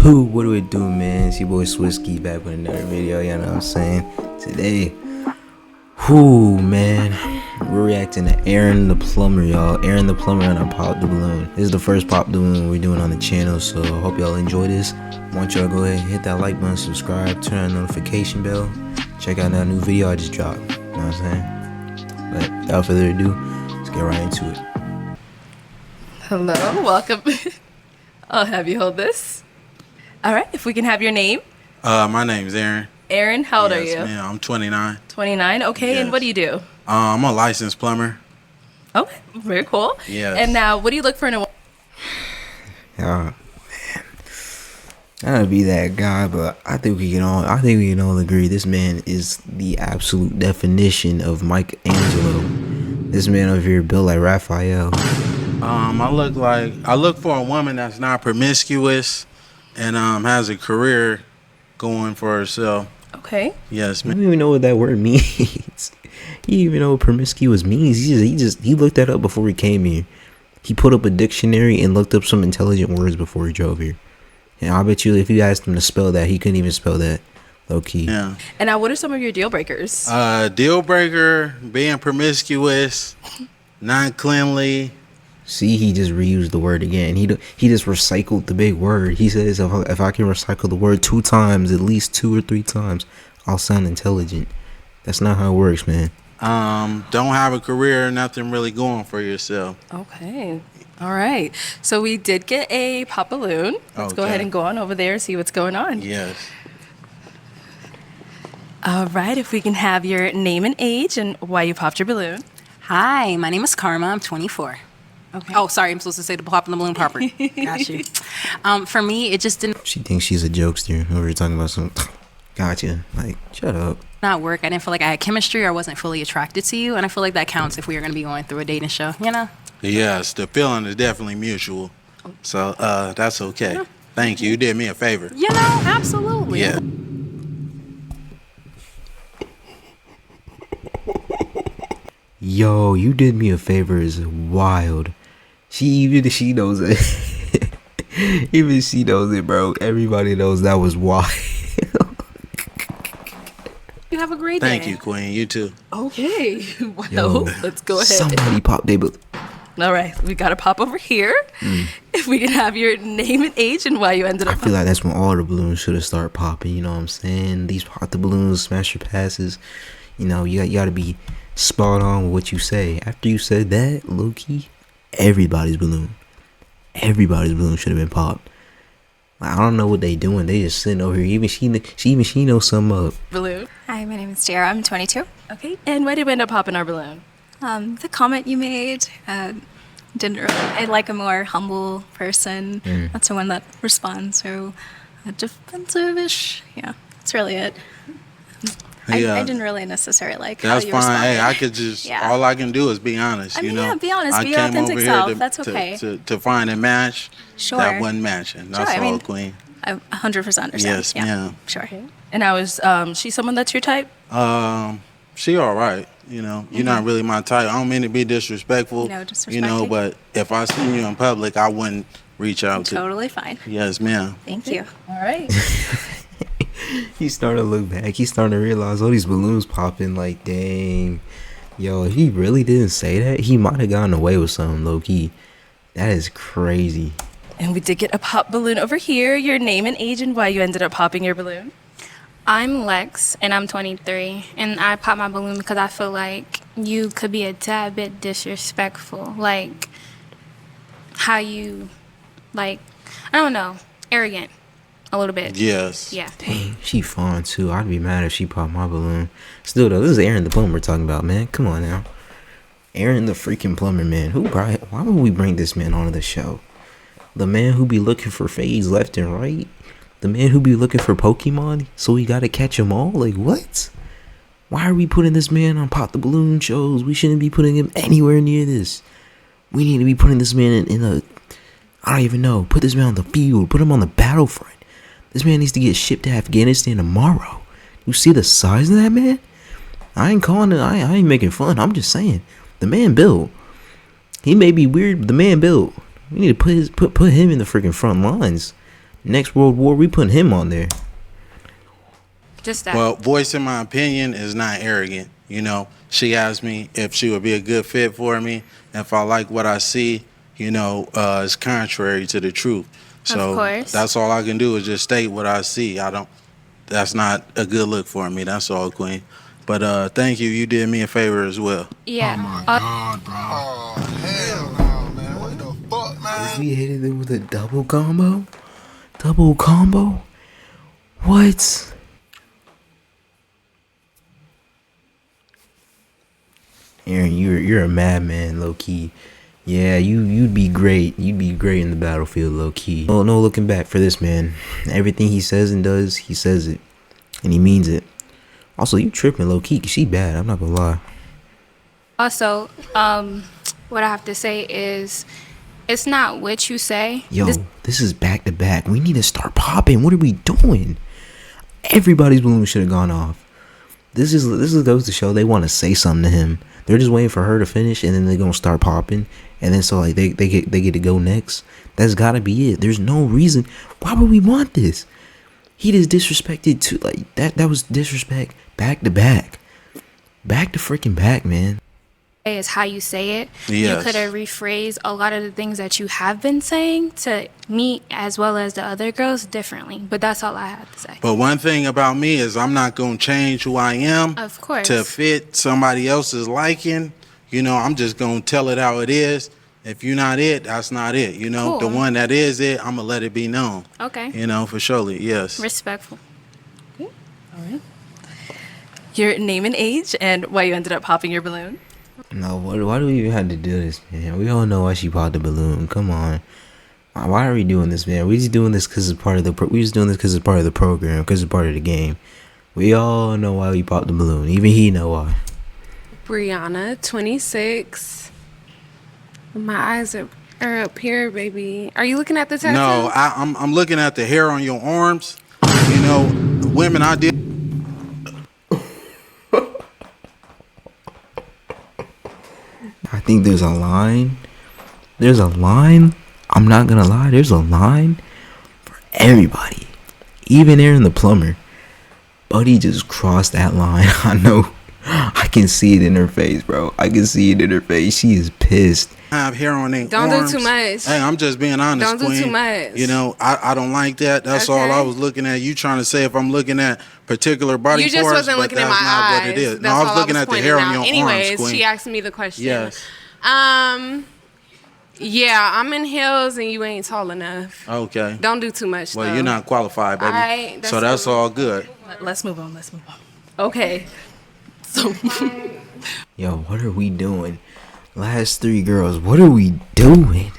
What do it do, man? It's your boy Swisky back with another video, you know what I'm saying? Today, man, we're reacting to Aaron the Plumber, y'all. Aaron the Plumber and I Pop the Balloon. This is the first Pop the Balloon we're doing on the channel, so I hope y'all enjoy this. I want y'all to go ahead and hit that like button, subscribe, turn on the notification bell. Check out that new video I just dropped, you know what I'm saying? But without further ado, let's get right into it. Hello, welcome. I'll have you hold this. All right, if we can have your name. My name's Aaron. Aaron, how old are you? Ma'am, I'm 29. 29, okay, Yes. and what do you do? I'm a licensed plumber. Okay, very cool. Yes. And now, what do you look for in a woman? Oh man, I don't be that guy, but I think we can all agree this man is the absolute definition of Michelangelo. This man over here built like Raphael. I look for a woman that's not promiscuous and has a career going for herself. Okay. Yes, I ma'am. don't even know what that word means. He even know what promiscuous means. He looked that up before he came here. He put up a dictionary and looked up some intelligent words before he drove here. And I bet you if you asked him to spell that, he couldn't even spell that. Low key. Yeah. And now, what are some of your deal breakers? Deal breaker, being promiscuous, not cleanly. See, he just reused the word again. He just recycled the big word. He says if I can recycle the word 2 times, at least 2 or 3 times, I'll sound intelligent. That's not how it works, man. Don't have a career, nothing really going for yourself. Okay. All right. So we did get a pop balloon. Let's go Okay. ahead and go on over there and see what's going on. Yes. All right. If we can have your name and age and why you popped your balloon. Hi, my name is Karma. I'm 24. Okay. Oh, sorry, I'm supposed to say the pop in the balloon proper. Got you. For me, it just did She thinks she's a jokester. We were talking about some. Gotcha. Like, shut up. not work. I didn't feel like I had chemistry or I wasn't fully attracted to you. And I feel like that counts if we are going to be going through a dating show, you know? Yes, the feeling is definitely mutual. So that's okay. Thank you. You did me a favor. You know, absolutely. Yeah. Yo, you did me a favor is wild. She knows it. Even she knows it, bro. Everybody knows that was wild. You have a great day. Thank you, Queen. You too. Okay. Well, Yo, let's go ahead. Somebody pop they but All right. We got to pop over here. If we can have your name and age and why you ended I up. feel like that's when all the balloons should have started popping, you know what I'm saying? These pop the balloons, smash your passes. You know, you got to be spot on with what you say. After you said that, low-key, everybody's balloon should have been popped. Like, I don't know what they doing. They just sitting over here. Even she knows something up. balloon. Hi, my name is Tara. I'm 22. Okay. And why did we end up popping our balloon? The comment you made didn't really. I like a more humble person, not someone that responds so defensive-ish. Yeah, that's really it. Yeah. I didn't really necessarily like That's how you fine. responded. Hey, I could just Yeah. all I can do is be honest. I you mean, know, yeah, be honest, I be your came authentic over here self. to, That's okay. to find a match Sure. that wasn't matching. That's Sure, I all, mean, Queen. I 100% understand. Yes, yeah. ma'am. Sure. And I was, she someone that's your type? She all right. You know, you're not really my type. I don't mean to be disrespectful. No You know, disrespecting. but if I seen you in public, I wouldn't reach out to. Totally fine. Yes, ma'am. Thank you. All right. He started to look back. He started to realize all these balloons popping. Like, dang. Yo, if he really didn't say that, he might have gotten away with something low-key. That is crazy. And we did get a pop balloon over here. Your name and age and why you ended up popping your balloon. I'm Lex, and I'm 23, and I popped my balloon because I feel like you could be a tad bit disrespectful, like how you, like, I don't know, arrogant, a little bit. Yes. Yeah. Dang, she fun too. I'd be mad if she popped my balloon. Still though, this is Aaron the Plumber we're talking about, man. Come on now. Aaron the freaking Plumber, man. Why would we bring this man onto the show? The man who be looking for fades left and right? The man who be looking for Pokemon? So we gotta catch them all? Like, what? Why are we putting this man on Pop the Balloon shows? We shouldn't be putting him anywhere near this. We need to be putting this man in a... I don't even know. Put this man on the field. Put him on the battlefront. This man needs to get shipped to Afghanistan tomorrow. You see the size of that man? I ain't calling it. I ain't making fun. I'm just saying. The man built. He may be weird, but the man built. We need to put him in the freaking front lines. Next World War, we put him on there. Just that. Well, voicing my opinion is not arrogant. You know, she asked me if she would be a good fit for me. If I like what I see, you know, it's contrary to the truth. So Of course. that's all I can do is just state what I see. That's not a good look for me. That's all, Queen. But thank you. You did me a favor as well. Yeah. God, bro. Oh, hell no, man. What the fuck, man? We hit it with a double combo? Double combo? What? Aaron, you're a madman, low key. Yeah, you'd be great. You'd be great in the battlefield, low key. Oh no, looking back for this man. Everything he says and does, he says it, and he means it. Also, you tripping, low key. 'Cause she bad. I'm not gonna lie. Also, what I have to say is, it's not what you say. Yo, this is back to back. We need to start popping. What are we doing? Everybody's balloon should have gone off. This goes to show they want to say something to him. They're just waiting for her to finish, and then they're gonna start popping, and then so like they get to go next. That's gotta be it. There's no reason. Why would we want this? He just disrespected to like that. That was disrespect back to back to freaking back, man. Is how you say it. Yes. You could have rephrased a lot of the things that you have been saying to me as well as the other girls differently. But that's all I have to say. But one thing about me is I'm not going to change who I am Of course. to fit somebody else's liking. You know, I'm just going to tell it how it is. If you're not it, that's not it. You know, Cool. the one that is it, I'm going to let it be known. Okay. You know, for surely, yes. Respectful. All right. Your name and age and why you ended up popping your balloon. No, why do we even have to do this, man? We all know why she popped the balloon. Come on, why are we doing this, man? We just doing this because it's part of the. We just doing this because it's part of the program, because it's part of the game. We all know why we popped the balloon. Even he know why. Brianna, 26. My eyes are up here, baby. Are you looking at the tattoo? No, I'm looking at the hair on your arms. You know, women I did. I think there's a line. There's a line. I'm not gonna lie. There's a line for everybody. Even Aaron the plumber. Buddy just crossed that line. I know. I can see it in her face, bro. I can see it in her face. She is pissed. Have hair on their Don't arms. do too much. Hey, I'm just being honest, Don't do Queen. too much. You know, I don't like that. That's all Okay. I was looking at. You trying to say if I'm looking at particular body You just parts, wasn't but looking at that's my not eyes. what it is. That's No, I was all looking at the pointing hair out. on your Anyways, arms, Queen. she asked me the question. Yes. Yeah, I'm in heels and you ain't tall enough. Okay. Don't do too much. Well, though. you're not qualified, baby. Alright, that's So that's cool. all good. Let's move on. Okay. So Yo, what are we doing? Last three girls, what are we doing?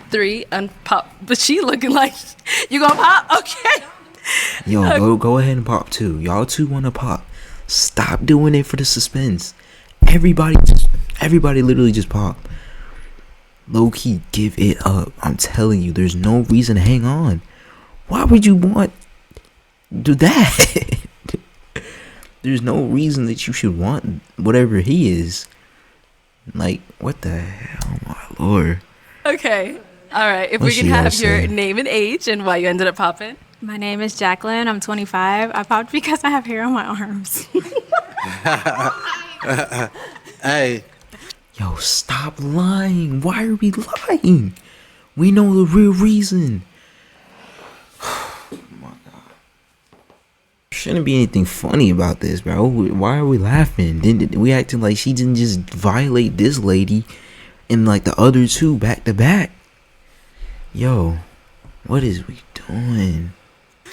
3 unpop, but she looking like you gonna pop. Okay. Yo, go ahead and pop too. Y'all two wanna pop. Stop doing it for the suspense. Everybody literally just pop. Low key, give it up. I'm telling you, there's no reason to hang on. Why would you want do that? There's no reason that you should want whatever he is. Like, what the hell, my lord? Okay. All right. If What we she can gotta have your say? name and age and why you ended up popping. My name is Jacqueline. I'm 25. I popped because I have hair on my arms. Hey, Yo, stop lying. Why are we lying? We know the real reason. Shouldn't be anything funny about this, bro. Why are we laughing? Didn't we acting like she didn't just violate this lady and like the other two back to back? Yo, what is we doing?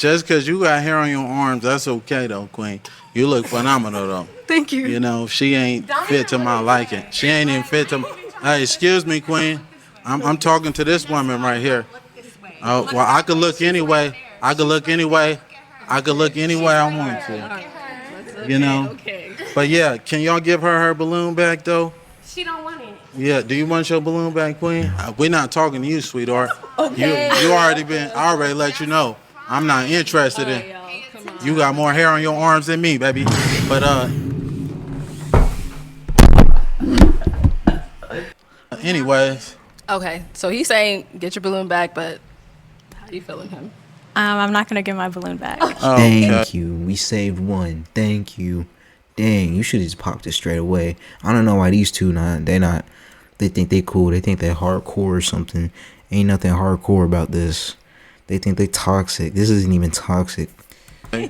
just because you got hair on your arms, that's okay, though, Queen. You look phenomenal, though. Thank you. You know, she ain't fit to my liking. She ain't even fit to. Hey, excuse me, Queen. I'm talking to this woman right here. Oh, well, I could look anyway. I could look anyway I want to. You know. But yeah, can y'all give her balloon back though? She don't want it. Yeah. Do you want your balloon back, Queen? We're not talking to you, sweetheart. Okay. You already been. I already let you know. I'm not interested in. You got more hair on your arms than me, baby. But anyways. Okay. So he's saying get your balloon back, but how you feeling him? I'm not gonna give my balloon back. Oh, Thank you. We saved one. Thank you. Dang, you should have just popped it straight away. I don't know why these two they think they cool. They think they hardcore or something. Ain't nothing hardcore about this. They think they toxic. This isn't even toxic. All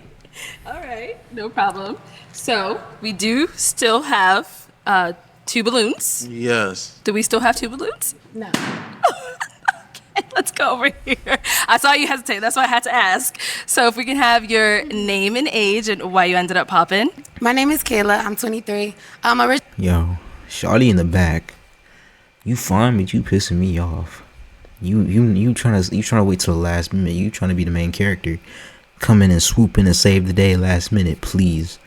right, no problem. So we do still have 2 balloons. Yes. Do we still have 2 balloons? No. Okay, let's go over here. I saw you hesitate. That's why I had to ask. So if we can have your name and age and why you ended up popping. My name is Kayla. I'm 23. Yo, shawty in the back. You fine, but you pissing me off. You trying to wait till the last minute. You trying to be the main character. Come in and swoop in and save the day last minute, please.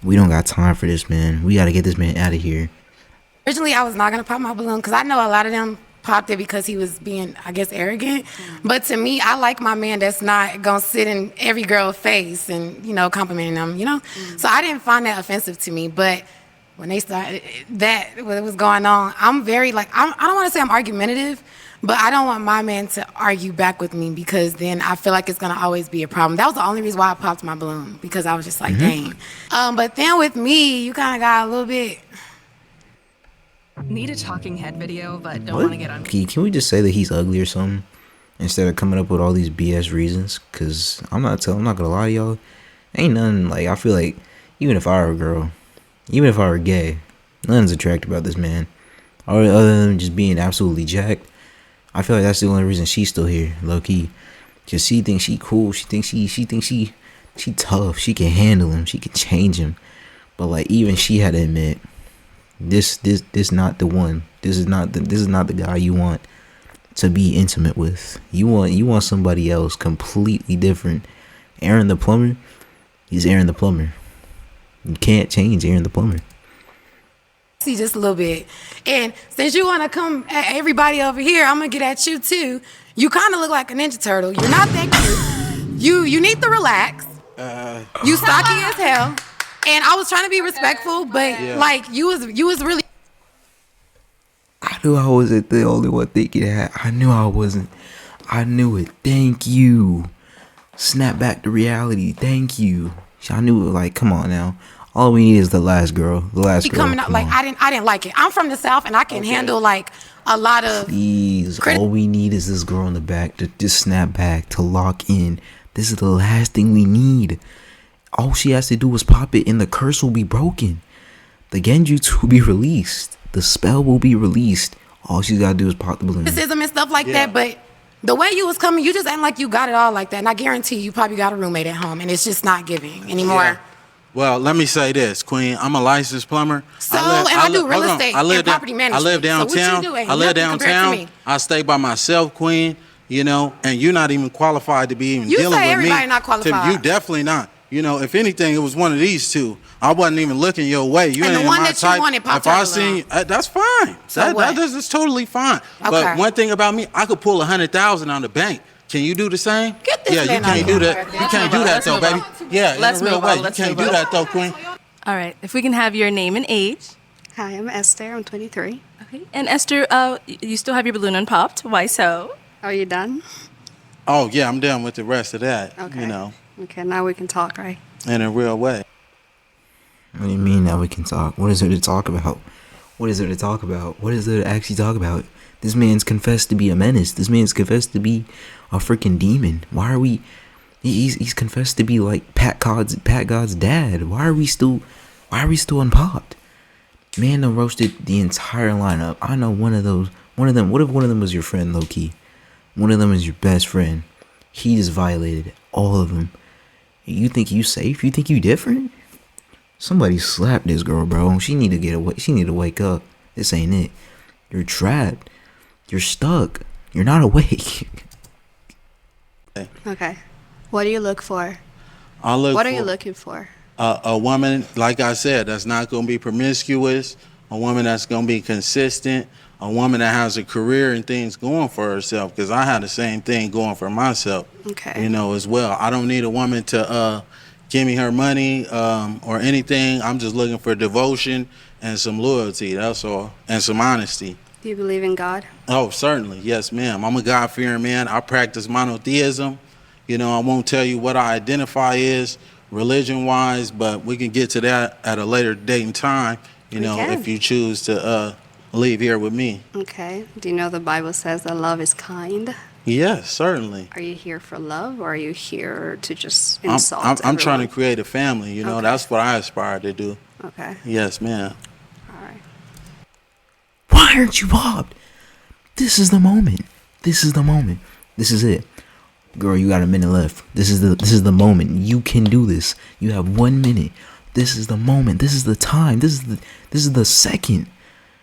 We don't got time for this, man. We gotta get this man out of here. Originally, I was not going to pop my balloon because I know a lot of them popped it because he was being, I guess, arrogant. But to me, I like my man that's not going to sit in every girl's face and, complimenting them, So I didn't find that offensive to me. But when they started what was going on, I'm very, I don't want to say I'm argumentative, but I don't want my man to argue back with me because then I feel like it's going to always be a problem. That was the only reason why I popped my balloon, because I was just like, dang. But then with me, you kind of got a little bit... Need a talking head video, but don't What? want to get on. Can we just say that he's ugly or something instead of coming up with all these BS reasons? Cause I'm not gonna lie to y'all. Ain't nothing I feel like even if I were a girl, even if I were gay, nothing's attractive about this man. Other than just being absolutely jacked. I feel like that's the only reason she's still here, low key. Cause she thinks she cool. She thinks she tough. She can handle him. She can change him. But even she had to admit. This not the one. This is not the guy you want to be intimate with. You want somebody else completely different. Aaron the plumber, he's Aaron the plumber. You can't change Aaron the plumber. See, just a little bit. And since you want to come at everybody over here, I'm gonna get at you too. You kind of look like a Ninja Turtle. You're not that cute. You need to relax. You stocky as hell. And I was trying to be respectful, but you was really. I knew I wasn't the only one thinking that. I knew I wasn't. I knew it. Thank you. Snap back to reality. Thank you. I knew it. Come on now. All we need is the last girl. The last girl. Coming out I didn't like it. I'm from the South and I can handle a lot of. Please. All we need is this girl in the back to just snap back, to lock in. This is the last thing we need. All she has to do is pop it and the curse will be broken. The Genjutsu will be released. The spell will be released. All she's got to do is pop the balloon. Criticism and stuff like that, but the way you was coming, you just ain't like you got it all like that. And I guarantee you probably got a roommate at home and it's just not giving anymore. Yeah. Well, let me say this, Queen. I'm a licensed plumber. So, I do real estate and property management. I live downtown. So what you do? I live downtown. I stay by myself, Queen. And you're not even qualified to be even dealing with me. You say everybody not qualified. You definitely not. If anything, it was one of these two. I wasn't even looking your way. You ain't the one my that type. You wanted popped if I seen, that's fine. So That's totally fine. Okay. But one thing about me, I could pull 100,000 on the bank. Can you do the same? Get this you can't do that. You can't do that though, baby. Yeah, Let's in a real move way. on. You Let's can't move do on. that though, Queen. All right, if we can have your name and age. Hi, I'm Esther. I'm 23. Okay, and Esther, you still have your balloon unpopped. Why so? Are you done? Oh yeah, I'm done with the rest of that. Okay. Okay, now we can talk, right? In a real way. What do you mean now we can talk? What is there to talk about? What is there to talk about? What is there to actually talk about? This man's confessed to be a menace. This man's confessed to be a freaking demon. Why are we... He's confessed to be like Pat God's dad. Why are we still unpopped? Man done roasted the entire lineup. I know one of them, what if one of them was your friend, low-key? One of them is your best friend. He just violated all of them. You think you safe? You think you different? Somebody slapped this girl, bro. She need to get away. She need to wake up. This ain't it. You're trapped. You're stuck. You're not awake. Okay. What do you look for? What are you looking for? A woman, like I said, that's not going to be promiscuous. A woman that's going to be consistent. A woman that has a career and things going for herself. Because I had the same thing going for myself. Okay. As well. I don't need a woman to give me her money or anything. I'm just looking for devotion and some loyalty. That's all. And some honesty. Do you believe in God? Oh, certainly. Yes, ma'am. I'm a God-fearing man. I practice monotheism. You know, I won't tell you what I identify as religion-wise, but we can get to that at a later date and time, you know, can. if you choose to leave here with me. Okay. Do you know the Bible says that love is kind? Yes, certainly. Are you here for love, or are you here to just I'm insult I'm trying to everyone? create a family, you know, Okay. that's what I aspire to do. Okay. Yes, ma'am. All right. Why aren't you popped? This is the moment. This is the moment. This is it. Girl, you got a minute left. This is the moment. You can do this. You have 1 minute. This is the moment. This is the time. This is the second.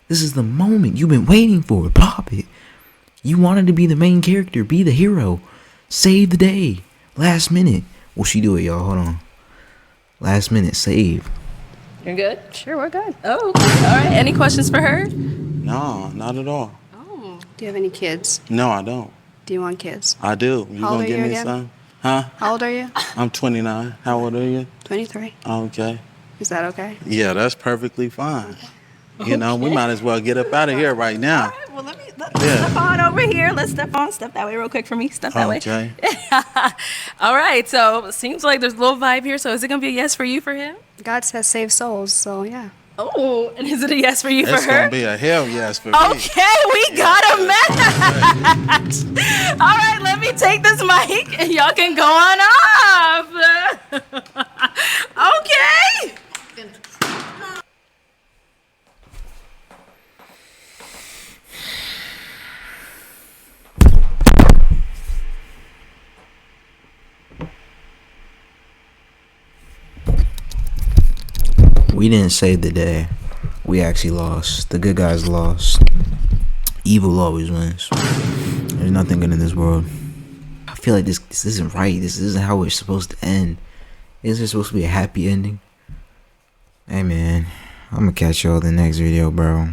This is the moment you've been waiting for. Pop it. You wanted to be the main character, be the hero. Save the day. Last minute. Will she do it, y'all? Hold on. Last minute, save. You're good? Sure, we're good. Oh, okay. All right. Any questions for her? No, not at all. Do you have any kids? No, I don't. Do you want kids? I do. You How old gonna are give you me again? some? Huh? How old are you? I'm 29. How old are you? 23. Okay. Is that okay? Yeah, that's perfectly fine. You know, we might as well get up out of here right now. Well, let's Yeah. step on over here. Let's step that way real quick for me. Step that way. Okay. All right. So it seems like there's a little vibe here. So is it going to be a yes for you for him? God says save souls, so yeah. Oh, and is it a yes for you It's for her? gonna be a hell yes for me. Okay, we got a match. All right, let me take this mic and y'all can go on off. Okay. We didn't save the day. We actually lost. The good guys lost. Evil always wins. There's nothing good in this world. I feel like this isn't right. This isn't how it's supposed to end. Isn't it supposed to be a happy ending? Hey man, I'm gonna catch y'all in the next video, bro.